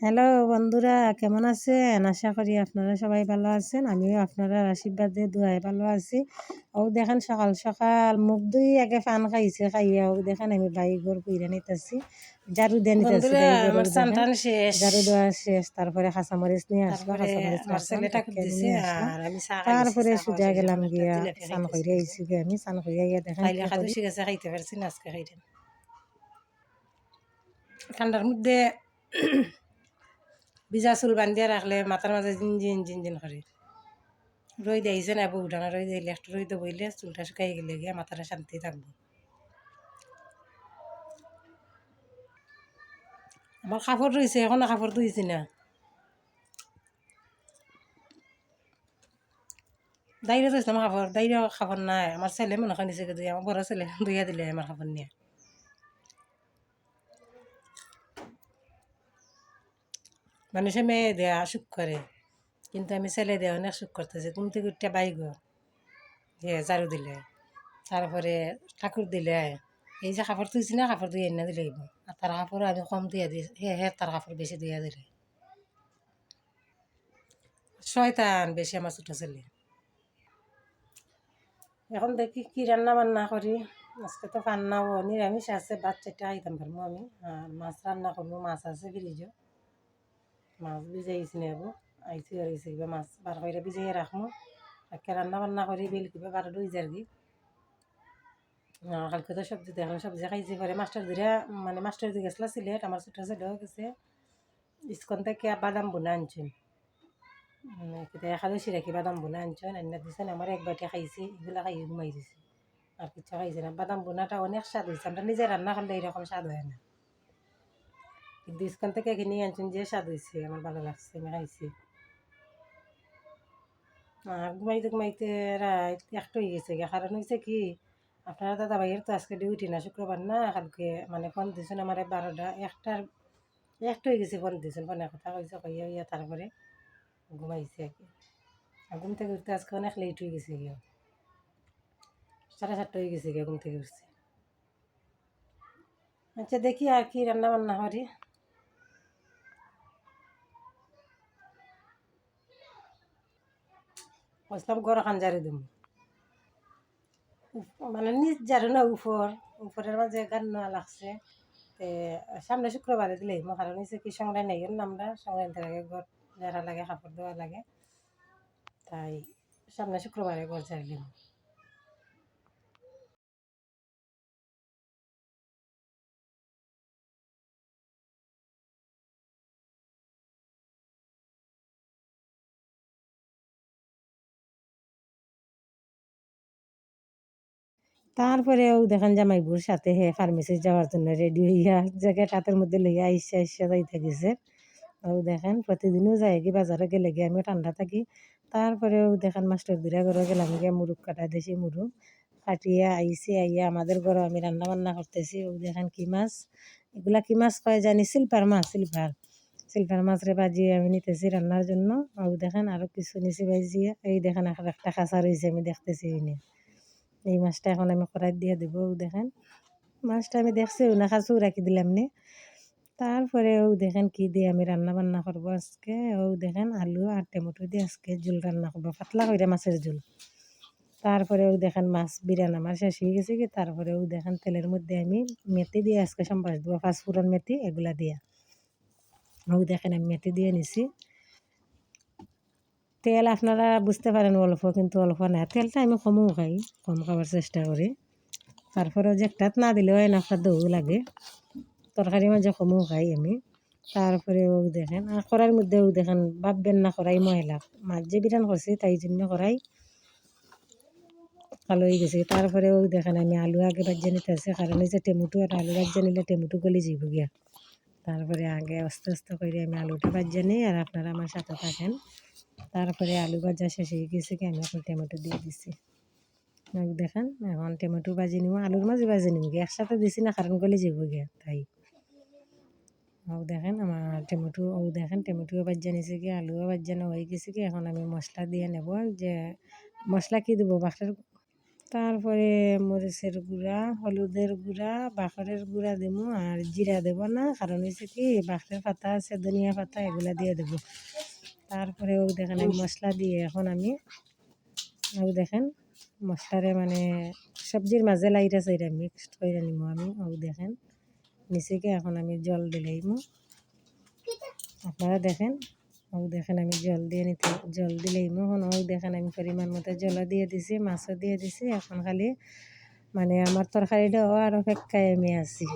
Hello বন্ধুরা, কেমন আছেন? আশা করি আপনারা সবাই ভালো আছেন। আমিও আপনারা আশীর্বাদে দুয়ায় ভালো আছি। ও দেখেন সকাল সকাল মুখ ধুই আগে পান খাইছে, খাইয়া ও দেখেন আমি বাইগর কইরা নিতেছি, ঝাড়ু দিয়ে নিতেছি বন্ধুরা বাইগর। ও আমার দেখেন চান শেষ। ঝাড়ু দেওয়া শেষ, তারপরে কাঁচামরিচ নিয়ে আসলো, তারপরে কাঁচামরিচ আমার রাখলাম, ছেলে ঠাকুর টাকিয়ে দিছে নিয়ে আসলাম। আর আমি চা খাইছি। তারপরে চা খাওয়া সোজা শেষ গেলাম এখন একটা গিয়া জিলাপি স্নান খাইতেছি করে এই যে। আইসি গিয়া, আমি স্নান করে গিয়া দেখেন খাইলে কি করি। একাদশী গেছে খাইতে পারছি না, আজকে খাইতেন ঠান্ডার মধ্যে। ভিজা চুল বান্ধিয়া রাখলে মাথার মাঝে জিনজিন জিনজিন করে। রই দিয়েছে না বউ ডানা, রই দিলে একটু রই বইলে চুলটা শুকাই গেলে গিয়া মাথাটা শান্তি থাকবো। আমার কাপড় রয়েছে, এখনো কাপড় ধুইছি না। দাইরে ধুইছে আমার কাপড়, দাইরে কাপড় নাই। আমার ছেলে মনে হয় নিচে ধুই, আমার বড় ছেলে ধুইয়া দিলে আমার কাপড় নিয়ে। মানুষে মেয়ে দেয়া সুখ করে, কিন্তু আমি ছেলে দেওয়া অনেক সুখ করতেছি। ঘুম থেকে উঠতে বাইগ যে ঝাড়ু দিলে, তারপরে ঠাকুর দিলে, এই যে কাপড় ধুইছি না, কাপড় ধুয়ে এনে দিলে আর তার কাপড় আমি কম ধুয়ে দিই, হে তার কাপড় বেশি ধুয়ে দিলে। শয়তান বেশি আমার ছোটো ছেলে। এখন দেখি কি রান্না বান্না করি। আজকে তো রান্নাও নিরামিষ আছে, বাচ্চাটা খাইতাম পারবো আমি। আর মাছ রান্না করবো, মাছ আছে ফ্রিজও, মাছ ভিজাইছি নেবো। আইসি আর আইসি মাছ বার করে ভিজাইয়ে রাখবো। একে রান্না বান্না করি বিল কিবা 12টা হয়ে যার কি। কালকে তো সবজি দেখলাম, সবজি খাইছি। পরে মাস্টার দিরা, মানে মাস্টার দিয়ে গেছিলো সিলেট, আমার ছোটো ছেলেও গেছে। ইস্কন থেকে বাদাম বোনা আনছেন, একাদশী রাখি বাদাম বোনা আনছেন, আন্না দিয়েছেন। আমার এক বাটি খাইছি, এগুলা খাই ঘুমাই দিছি, আর কিছু খাইছি না। বাদাম বোনাটা অনেক স্বাদ হয়েছে, আমরা নিজে রান্না করলে এরকম স্বাদ হয় না, কিন্তু ইস্কন থেকে কিনে আনছেন যে স্বাদ হয়েছে, আমার ভালো লাগছে, আমি খাইছি। আর ঘুমাইতে ঘুমাইতে রাত একটা হয়ে গেছে, কারণ হয়েছে কি, আপনারা দাদা ভাইয়ের তো আজকে ডিউটি না, শুক্রবার না। কালকে মানে ফোন দিয়েছেন আমার 12টা একটা হয়ে গেছে, ফোন দিয়েছেন, ফোনের কথা কইছে, কইয়া ইয়া তারপরে ঘুমাইছে আর কি। আর ঘুম থেকে উঠতে আজকে অনেক লেট হয়ে গেছে গিয়া, 7:30 হয়ে গেছে গিয়া ঘুম থেকে উঠছে। আচ্ছা দেখি আর কি রান্না বান্না করি। বসলাম গড় খান জারি দিম, মানে নিজ জারু না, উপরের মাঝে গান নেওয়া লাগছে। তে সামনে শুক্রবারে দিলেই মো, কারণ হচ্ছে কি সংগ্রাই নাই আমরা সংগ্রাইতে লাগে, ঘর যারা লাগে, কাপড় দেওয়া লাগে, তাই সামনে শুক্রবারে ঘর ঝাড়িলাম। তারপরেও দেখেন জামাইবুর সাথে হে ফার্মেসি যাওয়ার জন্য রেডি হইয়া জায়গায় হাতের মধ্যে লইয়া আইসা আইসা যাইতে গেছে। ও দেখেন প্রতিদিনও যায় কি বাজারে গেলে গিয়ে আমি ঠান্ডা থাকি। তারপরেও দেখেন মাস্টার দুরা ঘরে গেলাম গিয়ে মুরুগ কাটা দেশি মুরুগ কাটিয়া আইসি, আইয়া আমাদের ঘরে আমি রান্না বান্না করতেছি। ও দেখেন কি মাছ, এগুলা কি মাছ কয় জানি, সিলভার মাছ, সিলভার সিলভার মাছ রে বাজিয়ে আমি নিতেছি রান্নার জন্য। ও দেখেন আরো কিছু নিচে বাজিয়ে, এই দেখেন একটা খাঁচা রয়েছে, আমি দেখতেছি এই মাছটা এখন আমি কড়াই দিয়ে দেবো। দেখেন মাছটা আমি দেখছি না, খাঁচু রাখি দিলাম নি। তারপরে ও দেখেন কি দিয়ে আমি রান্না বান্না করবো আজকে। ও দেখেন আলু আর টমেটো দিয়ে আজকে ঝোল রান্না করবো, পাতলা করে মাছের ঝোল। তারপরে ও দেখেন মাছ বিরান আমার শেষ হয়ে গেছে কি। তারপরে ও দেখেন তেলের মধ্যে আমি মেথি দিয়ে আজকে সম্বাস দেবো, পাঁচফোড়ন মেথি এগুলা দিয়া। ও দেখেন আমি মেথি দিয়ে নিছি। তেল আপনারা বুঝতে পারেন অল্প, কিন্তু অল্প না, তেলটা আমি কমও খাই, কম খাওয়ার চেষ্টা করি। তারপরে যে একটাত না দিলেও হয় না, একটা দৌ লাগে, তরকারি মাঝে কমও খাই আমি। তারপরে ও দেখেন আর কড়াইয়ের মধ্যে ও দেখেন ভাববেন না কড়াই ময়লা, মাছ যে বিরান করছি তাই জন্য কড়াই কালো হয়ে গেছে। তারপরে ও দেখেন আমি আলু আগে বাজিয়ে নিতে আসি, কারণ এই যে টমেটো আর আলু বাজিয়ে নিলে টমেটো গলি যাইব গিয়া। তারপরে আগে আস্তে আস্তে করে আমি আলুটা বাজিয়ে নিই, আর আপনারা আমার সাথে থাকেন। তারপরে আলু ভাজা শেষ হয়ে গেছে কি, আমি এখন টমেটো দিয়ে দিছি। দেখেন এখন টমেটো ভাজি নিব, আলুর মাঝে ভাজি নিব গিয়ে, একসাথে দিছি না কারণ গলি যাব গিয়া তাই। ও দেখেন আমার টমেটো, ও দেখেন টমেটোও ভাজা নিছে কি, আলুও ভাজা হয়ে গেছে কি। এখন আমি মশলা দিয়ে নেব, যে মশলা কি দেবো, বাটার তারপরে মরিচের গুঁড়া, হলুদের গুঁড়া, বাখরের গুঁড়া দেবো আর জিরা দেবো না, কারণ হচ্ছে কি বাখরের পাতা আছে, ধনিয়া পাতা এগুলা দিয়ে দেবো। তারপরে ওই দেখেন আমি মশলা দিয়ে এখন আমি ওই দেখেন মশলারে মানে সবজির মাঝে লাইটা চাইরা মিক্সড করে নিব আমি। ওই দেখেন নিচেকে এখন আমি জল দিলাইমু, আপনারা দেখেন। ওই দেখেন আমি জল দিলাইমু এখন। ওই দেখেন আমি পরিমাণ মতো জল দিয়ে দিছি, মাছও দিয়ে দিছি। এখন খালি মানে আমার তরকারিটাও আর অপেক্ষায় আমি আছি,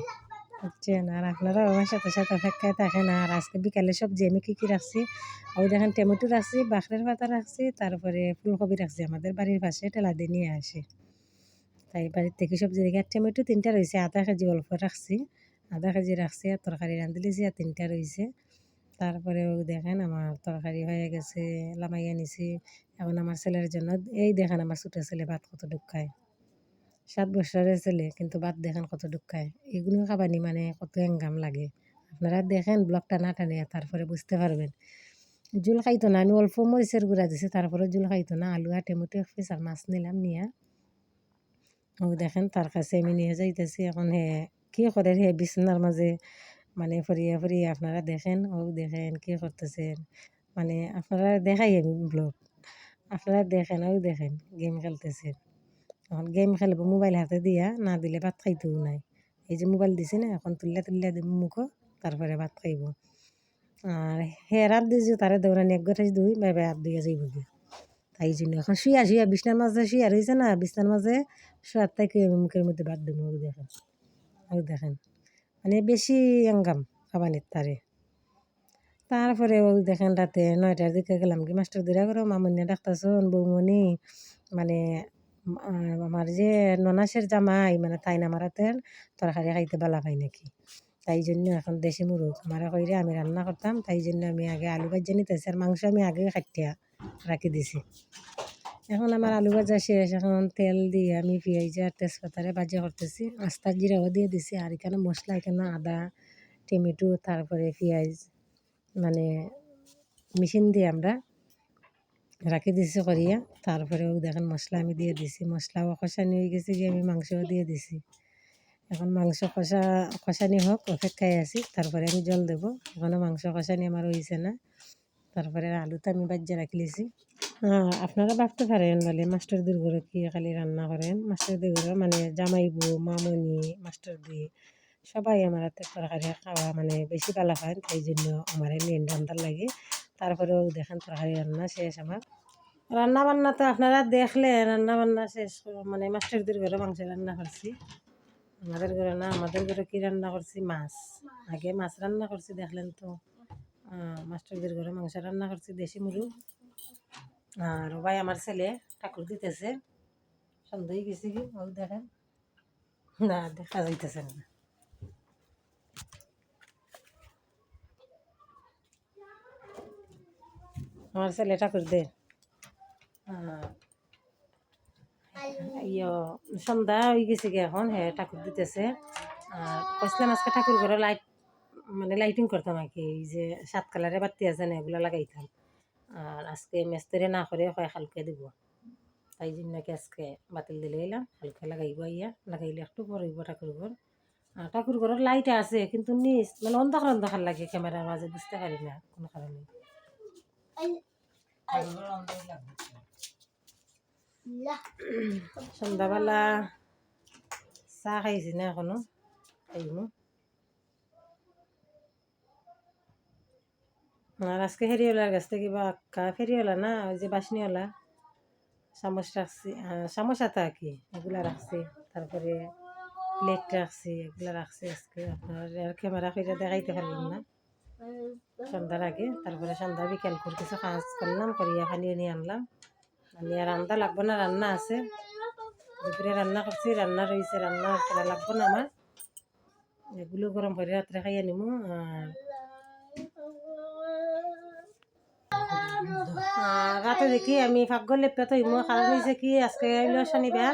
বুঝছেন। আর আপনারা আমার সাথে সাথে অপেক্ষায় থাকেন। আর আজকে বিকালে সবজি আমি কী কী রাখছি, ওই দেখেন টমেটো রাখছি, বাখরের পাতা রাখছি, তারপরে ফুলকপি রাখছি। আমাদের বাড়ির পাশে ঠেলা দিয়ে নিয়ে আসে, তাই বাড়ির থেকে সবজি রেখে। আর টমেটো 3টা রয়েছে, আধা কেজি অল্প রাখছি, আধা কেজি রাখছি। আর তরকারি রাঁধি দিয়েছি আর 3টা রয়েছে। তারপরে ওই দেখেন আমার তরকারি হয়ে গেছে, লামাইয়া নিছি। এখন আমার ছেলের জন্য এই দেখেন আমার ছোটো ছেলে ভাত কত খায়, 7 বছরের ছেলে, কিন্তু ভাত দেখেন কত খায়। এগুলো খাবানি মানে কত এঙ্গাম লাগে। আপনারা দেখেন ব্লগটা না টানে, তারপরে বুঝতে পারবেন। জুল খাইতো না, আমি অল্প মরিচের গুঁড়া দিছি, তারপরে জুল খাইতো না। আলু আর টমেটো এক পিস আর মাছ নিলাম নিয়া ও দেখেন তার কাছে আমি নিয়ে যাইতেছি। এখন কী করে বিছনার মাঝে মানে ফরিয়া ফরিয়া আপনারা দেখেন। ও দেখেন কী করতেছেন, মানে আপনারা দেখাই আমি ব্লগ, আপনারা দেখেন। ওই দেখেন গেম খেলতেছেন। এখন গেম খেলবো মোবাইল হাতে দিয়া, না দিলে ভাত খাইতেও নাই। এই যে মোবাইল দিছি না, এখন তুললে দিব মুখো, তারপরে ভাত খাইব। আর রাত দিয়েছি তারে দৌড়ানি এক গঠাই দুই ভাই হাত দিয়ে যাইব গিয়ে। তাই জন্য এখন শুয়া বিছনার মাঝে শুয়া রয়েছে না, বিছনার মাঝে শোয়ার থেকে আমি মুখের মধ্যে ভাত দেবো। ওই দেখেন, ওই দেখেন মানে বেশি আঙ্গাম খাবানির তারে। তারপরে ওই দেখেন রাতে 9টার দিকে গেলাম কি মাস্টার দিরা করো, মামুনিয়া ডাক্তারছন বৌমনি মানে আমার যে ননাসের জামাই মানে তাই না আমার হাতের তরকারি খাইতে বালা পাই নাকি। তাই জন্য এখন দেশি মুরগ আমার কইরে আমি রান্না করতাম। তাই জন্য আমি আগে আলু ভাজা নিতেছি, আর মাংস আমি আগে কাটিয়া রাখি দিছি। এখন আমার আলু ভাজা শেষ, এখন তেল দিয়ে আমি পেঁয়াজ আর তেজপাতারে ভাজা করতেছি, আস্তা জিরাও দিয়ে দিছি। আর এখানে মশলা, এখানে আদা, টমেটো, তারপরে পেঁয়াজ মানে মেশিন দিয়ে আমরা রাখি দিছি করিয়া। তারপরে ও দেখেন মশলা আমি দিয়ে দিছি, মশলাও কষানি হয়ে গেছে গিয়ে আমি মাংসও দিয়ে দিছি। এখন মাংস কষানি হোক অপেক্ষায় আছি, তারপরে আমি জল দেবো। এখনও মাংস কষানি আমার হয়েছে না। তারপরে আলুটা আমি বাজ্যে রাখি লিছি। আপনারা ভাবতে পারেন বলে মাস্টার দির ঘরে কি খালি রান্না করেন। মাস্টার দির ঘরে মানে জামাইবু, মামনি, মাস্টার দি সবাই আমার হাতে তরকারি খাওয়া মানে বেশি ভালো খায়। তাই জন্য আমার মেন রান্নার লাগে। তারপরেও দেখেন তরকারি রান্না শেষ আমার। রান্না বান্না তো আপনারা দেখলে, রান্না বান্না শেষ মানে মাস্টারদের ঘরে মাংস রান্না করছি। আমাদের ঘরে না, আমাদের ঘরে কি রান্না করছি, মাছ। আগে মাছ রান্না করছি দেখলেন তো। মাস্টারদের ঘরে মাংস রান্না করছি, দেশি মুরগ। আর ভাই আমার ছেলে ঠাকুর দিতেছে, সন্দেহ গেছি কি ও দেখেন না, দেখা যাইতেছে না। আমার ছেলে ঠাকুর দে সন্ধ্যা হয়ে গেছে কি এখন ঠাকুর দিতেছে। আর কইছিলাম আজকে ঠাকুর ঘরে লাইট মানে লাইটিং করতাম আর কি, এই যে 7 কালারের বাতি আছে না এগুলো লাগাইতাম। আর আজকে মেস্তরে না করে হয় হালকা দিব, তাই জন্য কি আজকে বাতিল দিলে এলাম, হালকা লাগাইব। আইয়া লাগাইলে একটু পরইব ঠাকুর ঘর। আর ঠাকুর ঘরের লাইট আছে কিন্তু নিচ মানে অন্ধকার অন্ধকার লাগে, ক্যামেরার মাঝে বুঝতে পারি না কোনো কারণে। সন্ধ্যাবেলা চা খাইছি না এখনো, খাইমু। আর আজকে ফেরিওয়ালার কাছ থেকে ফেরিওয়ালা না, ওই যে বাসনিওয়ালা চামচ রাখছি, চামচ আতা কি এগুলা রাখছি। তারপরে প্লেট রাখছি, এগুলা রাখছি আজকে। আপনার আর ক্যামেরা করে দেখাইতে পারলাম না সন্ধ্যার আগে। তারপরে সন্ধ্যা বিকেল করে কিছু কাজ করলাম, করিয়া পানিও নিয়ে আনলাম। আমি আর রান্না লাগবো না, রান্না আছে। দুপুরে রান্না করছি, রান্না রয়েছে, রান্না করা লাগবো না আমার। এগুলো গরম করে রাত্রে খাইয়া নিমু। রাতে দেখি আমি পাকঘর লেপে তো ইমো, কারণ হয়েছে কি আজকে হইল শনিবার,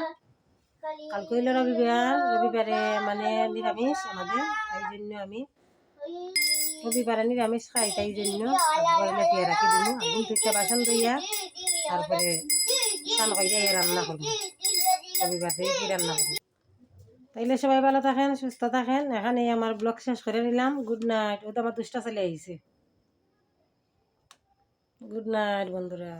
কালকে হইল রবিবার। রবিবারে মানে নিরামিষ আমাদের, তাই জন্য আমি রবিবারে নিরামিষ খাই। তাই জন্য পাকঘর লেপিয়া রাখি দিমু। আগুন থেকে বাসন ধুইয়া তারপরে স্নান করিয়া রান্না করবো। রবিবার থেকে কি রান্না করি। তাইলে সবাই ভালো থাকেন, সুস্থ থাকেন। এখানে আমার ব্লগ শেষ করে নিলাম। Good night. ও তো আমার দুষ্টা চলে আইছে। গুড নাইট বন্ধুরা।